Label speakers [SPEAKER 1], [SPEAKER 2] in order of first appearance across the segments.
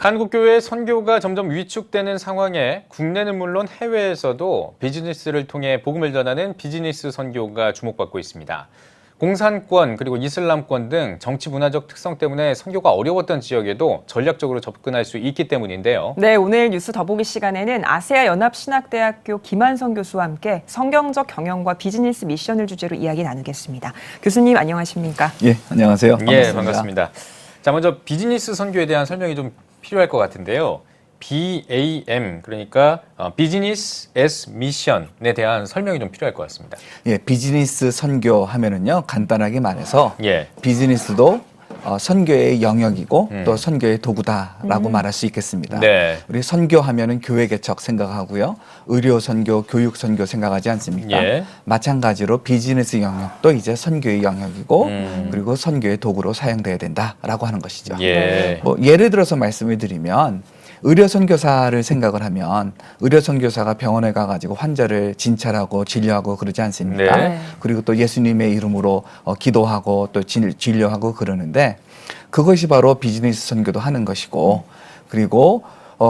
[SPEAKER 1] 한국교회 선교가 점점 위축되는 상황에 국내는 물론 해외에서도 비즈니스를 통해 복음을 전하는 비즈니스 선교가 주목받고 있습니다. 공산권 그리고 이슬람권 등 정치 문화적 특성 때문에 선교가 어려웠던 지역에도 전략적으로 접근할 수 있기 때문인데요.
[SPEAKER 2] 네, 오늘 뉴스 더보기 시간에는 아세아 연합신학대학교 김한성 교수와 함께 성경적 경영과 비즈니스 미션을 주제로 이야기 나누겠습니다. 교수님 안녕하십니까?
[SPEAKER 3] 예, 안녕하세요. 반갑습니다.
[SPEAKER 1] 예, 반갑습니다. 자, 먼저 비즈니스 선교에 대한 설명이 좀 필요할 것 같은데요. BAM, 그러니까 비즈니스 as 미션에 대한 설명이 좀 필요할 것 같습니다.
[SPEAKER 3] 예, 비즈니스 선교 하면은요, 간단하게 말해서
[SPEAKER 1] 예.
[SPEAKER 3] 비즈니스도 선교의 영역이고 또 선교의 도구다라고 말할 수 있겠습니다.
[SPEAKER 1] 네.
[SPEAKER 3] 우리 선교하면은 교회 개척 생각하고요, 의료 선교, 교육 선교 생각하지 않습니까?
[SPEAKER 1] 예.
[SPEAKER 3] 마찬가지로 비즈니스 영역도 이제 선교의 영역이고 그리고 선교의 도구로 사용돼야 된다라고 하는 것이죠.
[SPEAKER 1] 예.
[SPEAKER 3] 뭐 예를 들어서 말씀을 드리면 의료 선교사를 생각을 하면 의료 선교사가 병원에 가가지고 환자를 진찰하고 진료하고 그러지 않습니까?
[SPEAKER 1] 네.
[SPEAKER 3] 그리고 또 예수님의 이름으로 기도하고 또 진료하고 그러는데 그것이 바로 비즈니스 선교도 하는 것이고 그리고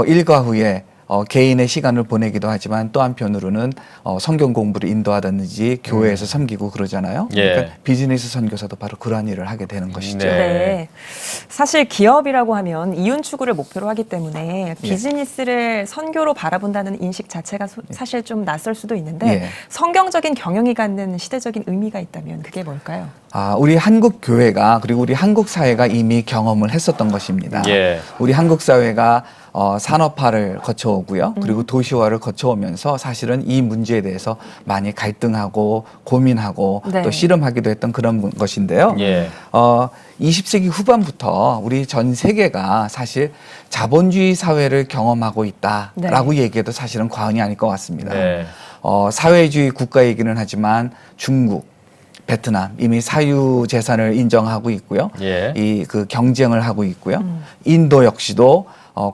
[SPEAKER 3] 일과 후에 개인의 시간을 보내기도 하지만 또 한편으로는 성경 공부를 인도하든지 교회에서 섬기고 그러잖아요.
[SPEAKER 1] 예.
[SPEAKER 3] 그러니까 비즈니스 선교사도 바로 그러한 일을 하게 되는 것이죠.
[SPEAKER 1] 네.
[SPEAKER 2] 네. 사실 기업이라고 하면 이윤 추구를 목표로 하기 때문에 비즈니스를 선교로 바라본다는 인식 자체가 사실 좀 낯설 수도 있는데
[SPEAKER 3] 예.
[SPEAKER 2] 성경적인 경영이 갖는 시대적인 의미가 있다면 그게 뭘까요?
[SPEAKER 3] 우리 한국 교회가 그리고 우리 한국 사회가 이미 경험을 했었던 것입니다.
[SPEAKER 1] 예.
[SPEAKER 3] 우리 한국 사회가 산업화를 거쳐오고요. 그리고 도시화를 거쳐오면서 사실은 이 문제에 대해서 많이 갈등하고 고민하고
[SPEAKER 2] 네.
[SPEAKER 3] 또 씨름하기도 했던 그런 것인데요.
[SPEAKER 1] 예.
[SPEAKER 3] 20세기 후반부터 우리 전 세계가 사실 자본주의 사회를 경험하고 있다라고 얘기해도 사실은 과언이 아닐 것 같습니다.
[SPEAKER 1] 네.
[SPEAKER 3] 사회주의 국가 얘기는 하지만 중국, 베트남 이미 사유 재산을 인정하고 있고요.
[SPEAKER 1] 예.
[SPEAKER 3] 이 그 경쟁을 하고 있고요. 인도 역시도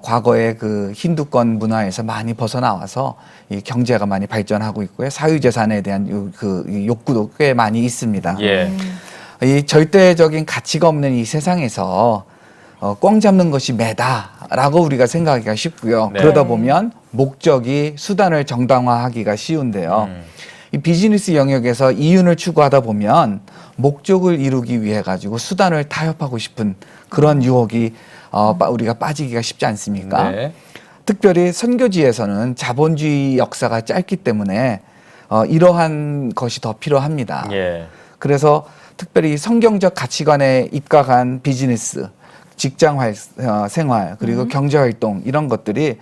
[SPEAKER 3] 과거의 그 힌두권 문화에서 많이 벗어나와서 이 경제가 많이 발전하고 있고요. 사유 재산에 대한 그 욕구도 꽤 많이 있습니다.
[SPEAKER 1] 예.
[SPEAKER 3] 이 절대적인 가치가 없는 이 세상에서 꽝 잡는 것이 매다라고 우리가 생각하기가 쉽고요.
[SPEAKER 1] 네.
[SPEAKER 3] 그러다 보면 목적이 수단을 정당화하기가 쉬운데요. 이 비즈니스 영역에서 이윤을 추구하다 보면 목적을 이루기 위해 가지고 수단을 타협하고 싶은 그런 유혹이 우리가 빠지기가 쉽지 않습니까?
[SPEAKER 1] 네.
[SPEAKER 3] 특별히 선교지에서는 자본주의 역사가 짧기 때문에 이러한 것이 더 필요합니다.
[SPEAKER 1] 예.
[SPEAKER 3] 그래서 특별히 성경적 가치관에 입각한 비즈니스, 직장 생활, 그리고 경제활동 이런 것들이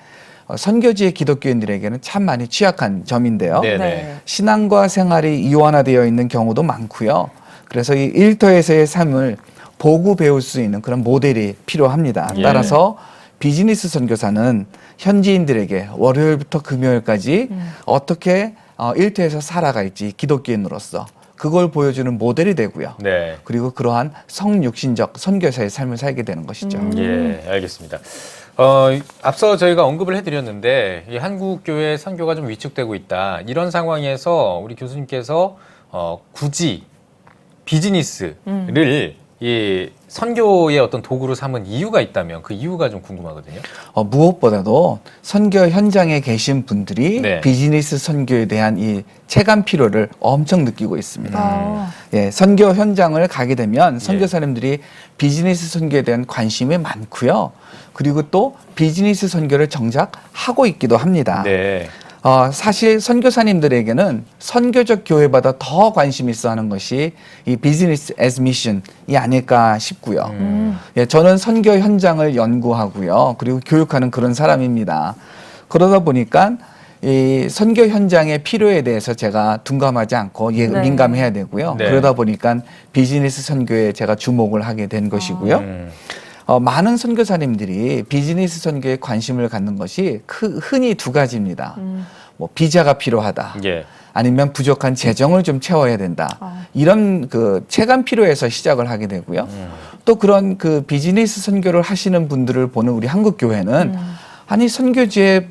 [SPEAKER 3] 선교지의 기독교인들에게는 참 많이 취약한 점인데요.
[SPEAKER 1] 네네.
[SPEAKER 2] 네.
[SPEAKER 3] 신앙과 생활이 이완화되어 있는 경우도 많고요. 그래서 이 일터에서의 삶을 보고 배울 수 있는 그런 모델이 필요합니다.
[SPEAKER 1] 예.
[SPEAKER 3] 따라서 비즈니스 선교사는 현지인들에게 월요일부터 금요일까지 어떻게 일터에서 살아갈지 기독교인으로서 그걸 보여주는 모델이 되고요.
[SPEAKER 1] 네.
[SPEAKER 3] 그리고 그러한 성육신적 선교사의 삶을 살게 되는 것이죠.
[SPEAKER 1] 예, 알겠습니다. 앞서 저희가 언급을 해드렸는데 이 한국 교회 선교가 좀 위축되고 있다. 이런 상황에서 우리 교수님께서 굳이 비즈니스를 이 선교의 어떤 도구로 삼은 이유가 있다면 그 이유가 좀 궁금하거든요.
[SPEAKER 3] 무엇보다도 선교 현장에 계신 분들이
[SPEAKER 1] 네.
[SPEAKER 3] 비즈니스 선교에 대한 이 체감 필요를 엄청 느끼고 있습니다.
[SPEAKER 2] 아.
[SPEAKER 3] 예, 선교 현장을 가게 되면 선교사님들이 비즈니스 선교에 대한 관심이 많고요. 그리고 또 비즈니스 선교를 정작 하고 있기도 합니다.
[SPEAKER 1] 네.
[SPEAKER 3] 사실 선교사님들에게는 선교적 교회보다 더 관심 있어 하는 것이 이 비즈니스 as mission이 아닐까 싶고요. 예, 저는 선교 현장을 연구하고요. 그리고 교육하는 그런 사람입니다. 그러다 보니까 이 선교 현장의 필요에 대해서 제가 둔감하지 않고
[SPEAKER 2] 네.
[SPEAKER 3] 민감해야 되고요.
[SPEAKER 1] 네.
[SPEAKER 3] 그러다 보니까 비즈니스 선교에 제가 주목을 하게 된 것이고요. 많은 선교사님들이 비즈니스 선교에 관심을 갖는 것이 흔히 두 가지입니다. 뭐 비자가 필요하다.
[SPEAKER 1] 예.
[SPEAKER 3] 아니면 부족한 재정을 좀 채워야 된다. 이런 그 체감 필요에서 시작을 하게 되고요. 또 그런 그 비즈니스 선교를 하시는 분들을 보는 우리 한국 교회는 아니 선교지에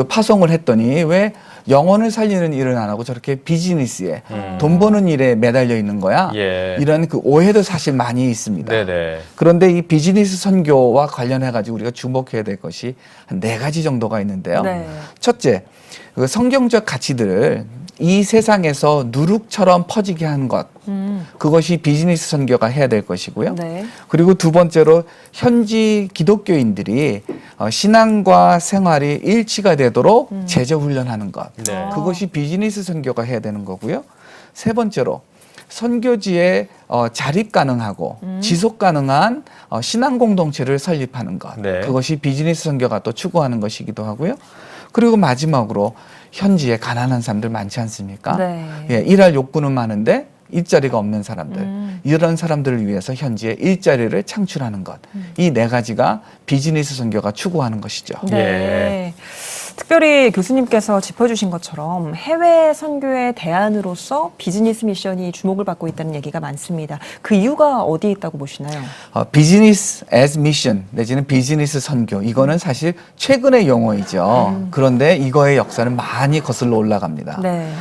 [SPEAKER 3] 파송을 했더니 왜 영혼을 살리는 일은 안 하고 저렇게 비즈니스에 돈 버는 일에 매달려 있는 거야.
[SPEAKER 1] 예.
[SPEAKER 3] 이런 그 오해도 사실 많이 있습니다.
[SPEAKER 1] 네네.
[SPEAKER 3] 그런데 이 비즈니스 선교와 관련해 가지고 우리가 주목해야 될 것이 한 4가지 정도가 있는데요.
[SPEAKER 2] 네.
[SPEAKER 3] 첫째, 그 성경적 가치들을 이 세상에서 누룩처럼 퍼지게 하는 것. 그것이 비즈니스 선교가 해야 될 것이고요.
[SPEAKER 2] 네.
[SPEAKER 3] 그리고 두 번째로 현지 기독교인들이 신앙과 생활이 일치가 되도록 제자 훈련하는 것.
[SPEAKER 1] 네.
[SPEAKER 3] 그것이 비즈니스 선교가 해야 되는 거고요. 세 번째로 선교지에 자립 가능하고 지속 가능한 신앙 공동체를 설립하는 것.
[SPEAKER 1] 네.
[SPEAKER 3] 그것이 비즈니스 선교가 또 추구하는 것이기도 하고요. 그리고 마지막으로 현지에 가난한 사람들 많지 않습니까?
[SPEAKER 2] 네.
[SPEAKER 3] 예, 일할 욕구는 많은데 일자리가 없는 사람들. 이런 사람들을 위해서 현지에 일자리를 창출하는 것. 이 4가지가 비즈니스 선교가 추구하는 것이죠.
[SPEAKER 2] 네. 특별히 교수님께서 짚어주신 것처럼 해외 선교의 대안으로서 비즈니스 미션이 주목을 받고 있다는 얘기가 많습니다. 그 이유가 어디에 있다고 보시나요?
[SPEAKER 3] 비즈니스 as 미션 내지는 비즈니스 선교 이거는 사실 최근의 용어이죠. 그런데 이거의 역사는 많이 거슬러 올라갑니다.
[SPEAKER 2] 네.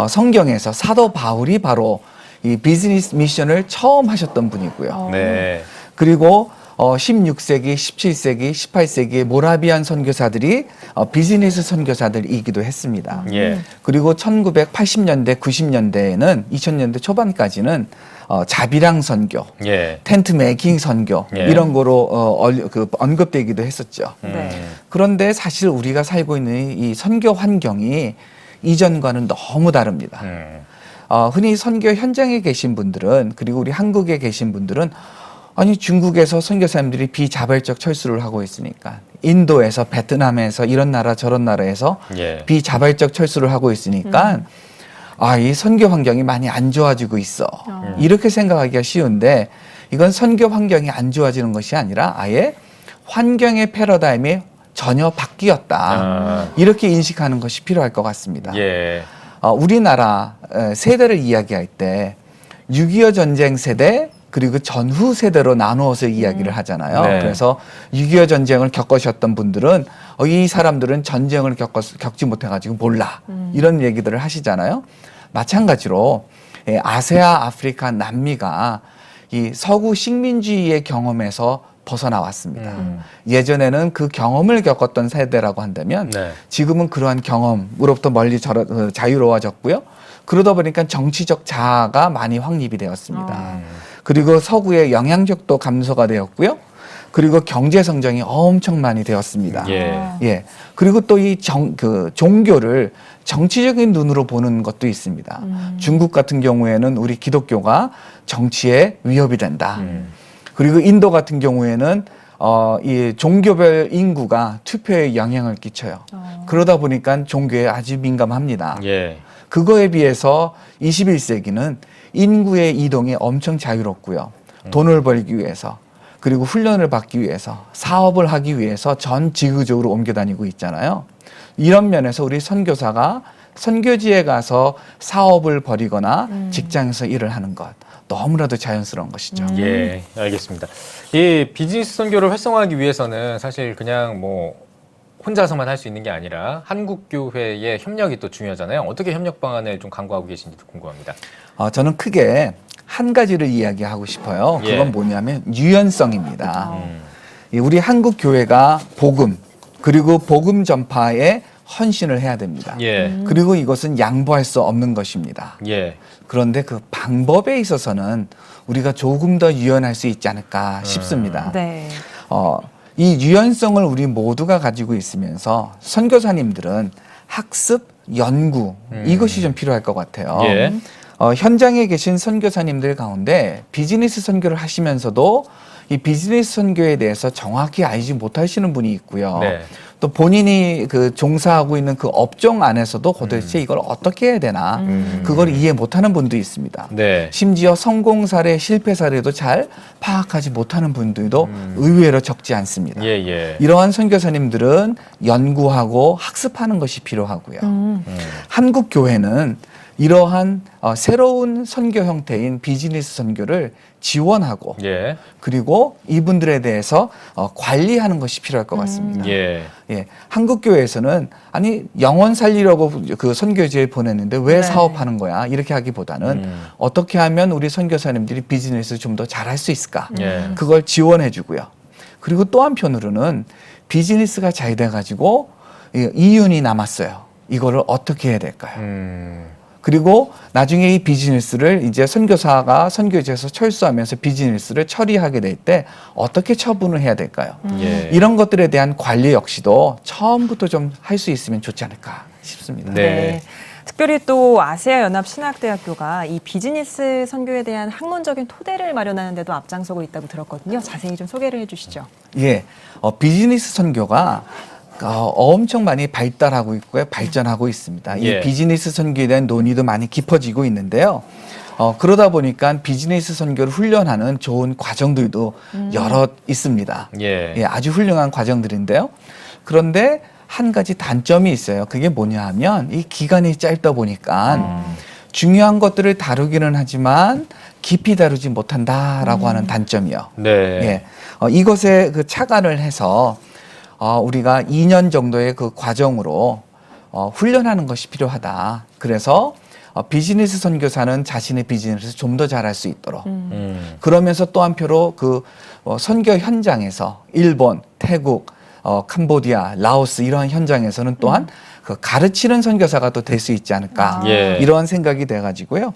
[SPEAKER 3] 성경에서 사도 바울이 바로 이 비즈니스 미션을 처음 하셨던 분이고요.
[SPEAKER 1] 네.
[SPEAKER 3] 그리고 16세기, 17세기, 18세기의 모라비안 선교사들이 비즈니스 선교사들이기도 했습니다.
[SPEAKER 1] 예.
[SPEAKER 3] 그리고 1980년대, 90년대에는 2000년대 초반까지는 자비랑 선교,
[SPEAKER 1] 예.
[SPEAKER 3] 텐트 메이킹 선교
[SPEAKER 1] 예.
[SPEAKER 3] 이런 거로 언급되기도 했었죠.
[SPEAKER 2] 네.
[SPEAKER 3] 그런데 사실 우리가 살고 있는 이 선교 환경이 이전과는 너무 다릅니다. 흔히 선교 현장에 계신 분들은 그리고 우리 한국에 계신 분들은 아니 중국에서 선교사님들이 비자발적 철수를 하고 있으니까 인도에서 베트남에서 이런 나라 저런 나라에서
[SPEAKER 1] 예.
[SPEAKER 3] 비자발적 철수를 하고 있으니까 이 선교 환경이 많이 안 좋아지고 있어. 이렇게 생각하기가 쉬운데 이건 선교 환경이 안 좋아지는 것이 아니라 아예 환경의 패러다임이 전혀 바뀌었다. 이렇게 인식하는 것이 필요할 것 같습니다.
[SPEAKER 1] 예.
[SPEAKER 3] 우리나라 세대를 이야기할 때 6.25 전쟁 세대 그리고 전후 세대로 나누어서 이야기를 하잖아요.
[SPEAKER 1] 네.
[SPEAKER 3] 그래서 6.25 전쟁을 겪으셨던 분들은 이 사람들은 전쟁을 겪지 못해가지고 몰라. 이런 얘기들을 하시잖아요. 마찬가지로 아세아, 아프리카, 남미가 이 서구 식민주의의 경험에서 벗어나왔습니다. 예전에는 그 경험을 겪었던 세대라고 한다면
[SPEAKER 1] 네.
[SPEAKER 3] 지금은 그러한 경험으로부터 멀리 자유로워졌고요. 그러다 보니까 정치적 자아가 많이 확립이 되었습니다. 그리고 서구의 영향력도 감소가 되었고요. 그리고 경제 성장이 엄청 많이 되었습니다.
[SPEAKER 1] 예.
[SPEAKER 3] 예. 그리고 또 이 종교를 정치적인 눈으로 보는 것도 있습니다. 중국 같은 경우에는 우리 기독교가 정치에 위협이 된다. 그리고 인도 같은 경우에는 이 종교별 인구가 투표에 영향을 끼쳐요. 그러다 보니까 종교에 아주 민감합니다.
[SPEAKER 1] 예.
[SPEAKER 3] 그거에 비해서 21세기는 인구의 이동이 엄청 자유롭고요. 돈을 벌기 위해서 그리고 훈련을 받기 위해서 사업을 하기 위해서 전 지구적으로 옮겨 다니고 있잖아요. 이런 면에서 우리 선교사가 선교지에 가서 사업을 벌이거나 직장에서 일을 하는 것 너무나도 자연스러운 것이죠.
[SPEAKER 1] 예, 알겠습니다. 이 비즈니스 선교를 활성화하기 위해서는 사실 그냥 뭐 혼자서만 할 수 있는 게 아니라 한국교회의 협력이 또 중요하잖아요. 어떻게 협력 방안을 좀 강구하고 계신지도 궁금합니다.
[SPEAKER 3] 저는 크게 한 가지를 이야기하고 싶어요.
[SPEAKER 1] 예.
[SPEAKER 3] 그건 뭐냐면 유연성입니다. 우리 한국 교회가 복음 그리고 복음 전파에 헌신을 해야 됩니다.
[SPEAKER 1] 예.
[SPEAKER 3] 그리고 이것은 양보할 수 없는 것입니다.
[SPEAKER 1] 예.
[SPEAKER 3] 그런데 그 방법에 있어서는 우리가 조금 더 유연할 수 있지 않을까 싶습니다.
[SPEAKER 2] 네.
[SPEAKER 3] 이 유연성을 우리 모두가 가지고 있으면서 선교사님들은 학습, 연구 이것이 좀 필요할 것 같아요.
[SPEAKER 1] 예.
[SPEAKER 3] 현장에 계신 선교사님들 가운데 비즈니스 선교를 하시면서도 이 비즈니스 선교에 대해서 정확히 알지 못하시는 분이 있고요.
[SPEAKER 1] 네.
[SPEAKER 3] 또 본인이 그 종사하고 있는 그 업종 안에서도 도대체 이걸 어떻게 해야 되나 그걸 이해 못하는 분도 있습니다.
[SPEAKER 1] 네.
[SPEAKER 3] 심지어 성공 사례, 실패 사례도 잘 파악하지 못하는 분들도 의외로 적지 않습니다.
[SPEAKER 1] 예, 예.
[SPEAKER 3] 이러한 선교사님들은 연구하고 학습하는 것이 필요하고요. 한국 교회는 이러한 새로운 선교 형태인 비즈니스 선교를 지원하고
[SPEAKER 1] 예.
[SPEAKER 3] 그리고 이분들에 대해서 관리하는 것이 필요할 것 같습니다.
[SPEAKER 1] 예.
[SPEAKER 3] 예, 한국 교회에서는 아니 영혼 살리려고 그 선교지에 보냈는데 왜
[SPEAKER 2] 네.
[SPEAKER 3] 사업하는 거야? 이렇게 하기보다는 어떻게 하면 우리 선교사님들이 비즈니스를 좀 더 잘할 수 있을까?
[SPEAKER 1] 예.
[SPEAKER 3] 그걸 지원해주고요. 그리고 또 한편으로는 비즈니스가 잘 돼가지고 이윤이 남았어요. 이거를 어떻게 해야 될까요? 그리고 나중에 이 비즈니스를 이제 선교사가 선교지에서 철수하면서 비즈니스를 처리하게 될 때 어떻게 처분을 해야 될까요?
[SPEAKER 1] 예.
[SPEAKER 3] 이런 것들에 대한 관리 역시도 처음부터 좀 할 수 있으면 좋지 않을까 싶습니다.
[SPEAKER 1] 네.
[SPEAKER 2] 특별히 또 아시아 연합 신학대학교가 이 비즈니스 선교에 대한 학문적인 토대를 마련하는 데도 앞장서고 있다고 들었거든요. 자세히 좀 소개를 해주시죠.
[SPEAKER 3] 예, 비즈니스 선교가 엄청 많이 발달하고 있고요, 발전하고 있습니다.
[SPEAKER 1] 예.
[SPEAKER 3] 이 비즈니스 선교에 대한 논의도 많이 깊어지고 있는데요. 그러다 보니까 비즈니스 선교를 훈련하는 좋은 과정들도 여러 있습니다.
[SPEAKER 1] 예.
[SPEAKER 3] 예, 아주 훌륭한 과정들인데요. 그런데 한 가지 단점이 있어요. 그게 뭐냐 하면 이 기간이 짧다 보니까 중요한 것들을 다루기는 하지만 깊이 다루지 못한다라고 하는 단점이요.
[SPEAKER 1] 네.
[SPEAKER 3] 예, 이것에 그 착안을 해서 우리가 2년 정도의 그 과정으로 훈련하는 것이 필요하다. 그래서 비즈니스 선교사는 자신의 비즈니스를 좀 더 잘할 수 있도록 그러면서 또 한표로 그 선교 현장에서 일본, 태국, 캄보디아, 라오스 이러한 현장에서는 또한 그 가르치는 선교사가 또 될 수 있지 않을까
[SPEAKER 1] 예.
[SPEAKER 3] 이러한 생각이 돼가지고요.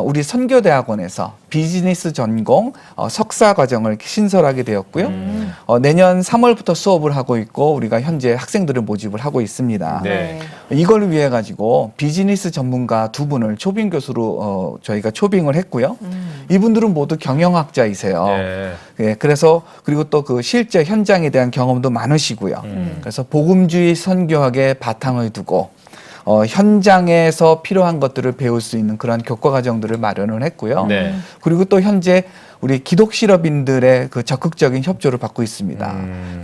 [SPEAKER 3] 우리 선교대학원에서 비즈니스 전공 석사 과정을 신설하게 되었고요. 내년 3월부터 수업을 하고 있고 우리가 현재 학생들을 모집을 하고 있습니다.
[SPEAKER 1] 네.
[SPEAKER 3] 이걸 위해 가지고 비즈니스 전문가 두 분을 초빙 교수로 저희가 초빙을 했고요. 이분들은 모두 경영학자이세요.
[SPEAKER 1] 네.
[SPEAKER 3] 예, 그래서 그리고 또 그 실제 현장에 대한 경험도 많으시고요. 그래서 복음주의 선교학에 바탕을 두고 현장에서 필요한 것들을 배울 수 있는 그런 교과 과정들을 마련을 했고요.
[SPEAKER 1] 네.
[SPEAKER 3] 그리고 또 현재 우리 기독 실업인들의 그 적극적인 협조를 받고 있습니다.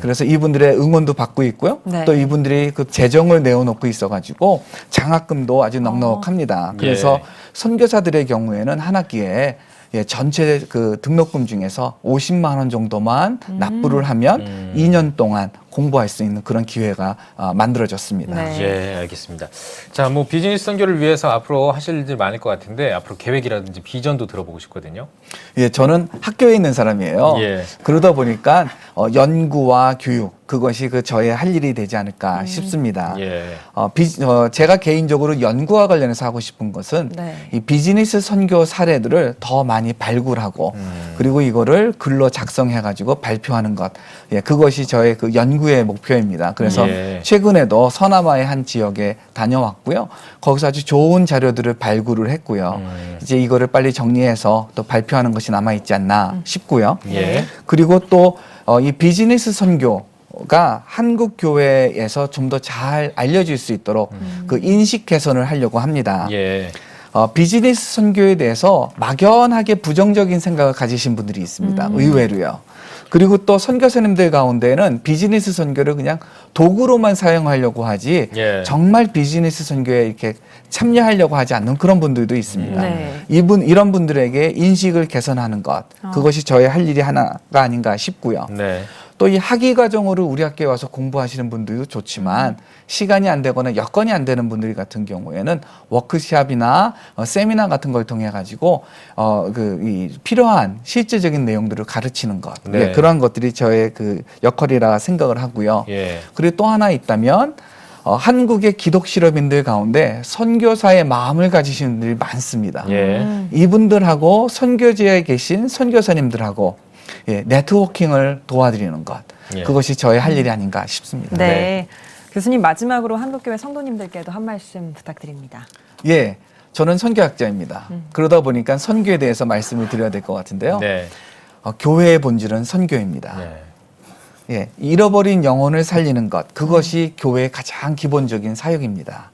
[SPEAKER 3] 그래서 이분들의 응원도 받고 있고요.
[SPEAKER 2] 네.
[SPEAKER 3] 또 이분들이 그 재정을 내어놓고 있어가지고 장학금도 아주 넉넉합니다. 그래서
[SPEAKER 1] 예.
[SPEAKER 3] 선교사들의 경우에는 한 학기에 전체 그 등록금 중에서 50만 원 정도만 납부를 하면 2년 동안 공부할 수 있는 그런 기회가 만들어졌습니다.
[SPEAKER 2] 네.
[SPEAKER 1] 예, 알겠습니다. 자, 뭐 비즈니스 선교를 위해서 앞으로 하실 일 많을 것 같은데 앞으로 계획이라든지 비전도 들어보고 싶거든요.
[SPEAKER 3] 예, 저는 학교에 있는 사람이에요.
[SPEAKER 1] 예.
[SPEAKER 3] 그러다 보니까 연구와 교육 그것이 그 저의 할 일이 되지 않을까 싶습니다.
[SPEAKER 1] 예.
[SPEAKER 3] 제가 개인적으로 연구와 관련해서 하고 싶은 것은
[SPEAKER 2] 네.
[SPEAKER 3] 이 비즈니스 선교 사례들을 더 많이 발굴하고 그리고 이거를 글로 작성해가지고 발표하는 것. 예, 그것이 저의 그 연구의 목표입니다. 그래서
[SPEAKER 1] 예.
[SPEAKER 3] 최근에도 서남아의 한 지역에 다녀왔고요. 거기서 아주 좋은 자료들을 발굴을 했고요. 이제 이거를 빨리 정리해서 또 발표하는 것이 남아있지 않나 싶고요.
[SPEAKER 1] 예.
[SPEAKER 3] 그리고 또 이 비즈니스 선교가 한국 교회에서 좀 더 잘 알려질 수 있도록 그 인식 개선을 하려고 합니다.
[SPEAKER 1] 예.
[SPEAKER 3] 비즈니스 선교에 대해서 막연하게 부정적인 생각을 가지신 분들이 있습니다. 의외로요. 그리고 또 선교사님들 가운데는 비즈니스 선교를 그냥 도구로만 사용하려고 하지
[SPEAKER 1] 예.
[SPEAKER 3] 정말 비즈니스 선교에 이렇게 참여하려고 하지 않는 그런 분들도 있습니다.
[SPEAKER 2] 네.
[SPEAKER 3] 이런 분들에게 인식을 개선하는 것, 그것이 저의 할 일이 하나가 아닌가 싶고요.
[SPEAKER 1] 네.
[SPEAKER 3] 또 이 학위 과정으로 우리 학교에 와서 공부하시는 분들도 좋지만 시간이 안 되거나 여건이 안 되는 분들 같은 경우에는 워크숍이나 세미나 같은 걸 통해 가지고 이 필요한 실제적인 내용들을 가르치는 것,
[SPEAKER 1] 네.
[SPEAKER 3] 예, 그러한 것들이 저의 그 역할이라 생각을 하고요.
[SPEAKER 1] 예.
[SPEAKER 3] 그리고 또 하나 있다면 한국의 기독 실업인들 가운데 선교사의 마음을 가지시는 분들이 많습니다.
[SPEAKER 1] 예.
[SPEAKER 3] 이분들하고 선교지에 계신 선교사님들하고 네트워킹을 도와드리는 것.
[SPEAKER 1] 예.
[SPEAKER 3] 그것이 저의 할 일이 아닌가 싶습니다.
[SPEAKER 2] 네. 교수님 마지막으로 한국교회 성도님들께도 한 말씀 부탁드립니다.
[SPEAKER 3] 예, 저는 선교학자입니다. 그러다 보니까 선교에 대해서 말씀을 드려야 될 것 같은데요.
[SPEAKER 1] 네.
[SPEAKER 3] 교회의 본질은 선교입니다.
[SPEAKER 1] 네.
[SPEAKER 3] 예, 잃어버린 영혼을 살리는 것, 그것이 교회의 가장 기본적인 사역입니다.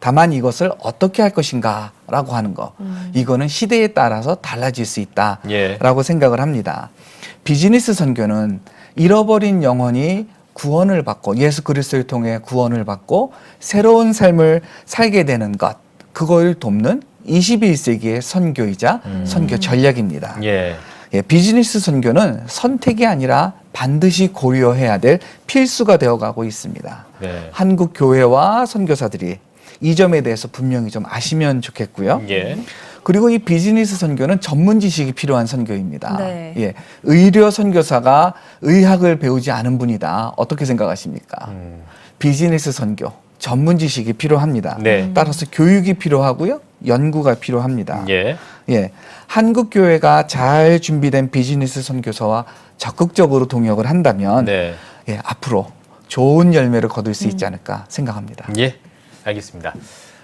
[SPEAKER 3] 다만 이것을 어떻게 할 것인가라고 하는 거, 이거는 시대에 따라서 달라질 수 있다라고
[SPEAKER 1] 예.
[SPEAKER 3] 생각을 합니다. 비즈니스 선교는 잃어버린 영혼이 구원을 받고 예수 그리스도를 통해 구원을 받고 새로운 삶을 살게 되는 것, 그걸 돕는 21세기의 선교이자 선교 전략입니다.
[SPEAKER 1] 예.
[SPEAKER 3] 예, 비즈니스 선교는 선택이 아니라 반드시 고려해야 될 필수가 되어가고 있습니다.
[SPEAKER 1] 네.
[SPEAKER 3] 한국 교회와 선교사들이 이 점에 대해서 분명히 좀 아시면 좋겠고요.
[SPEAKER 1] 예.
[SPEAKER 3] 그리고 이 비즈니스 선교는 전문 지식이 필요한 선교입니다.
[SPEAKER 2] 네.
[SPEAKER 3] 예, 의료 선교사가 의학을 배우지 않은 분이다. 어떻게 생각하십니까? 비즈니스 선교, 전문 지식이 필요합니다.
[SPEAKER 1] 네.
[SPEAKER 3] 따라서 교육이 필요하고요. 연구가 필요합니다.
[SPEAKER 1] 예.
[SPEAKER 3] 예, 한국 교회가 잘 준비된 비즈니스 선교사와 적극적으로 동역을 한다면
[SPEAKER 1] 네.
[SPEAKER 3] 예, 앞으로 좋은 열매를 거둘 수 있지 않을까 생각합니다.
[SPEAKER 1] 예. 알겠습니다.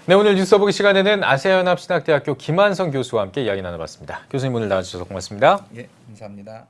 [SPEAKER 1] 네, 오늘 뉴스 써보기 시간에는 아세아연합신학대학교 김한성 교수와 함께 이야기 나눠봤습니다. 교수님 오늘 나와주셔서 고맙습니다.
[SPEAKER 3] 예, 감사합니다.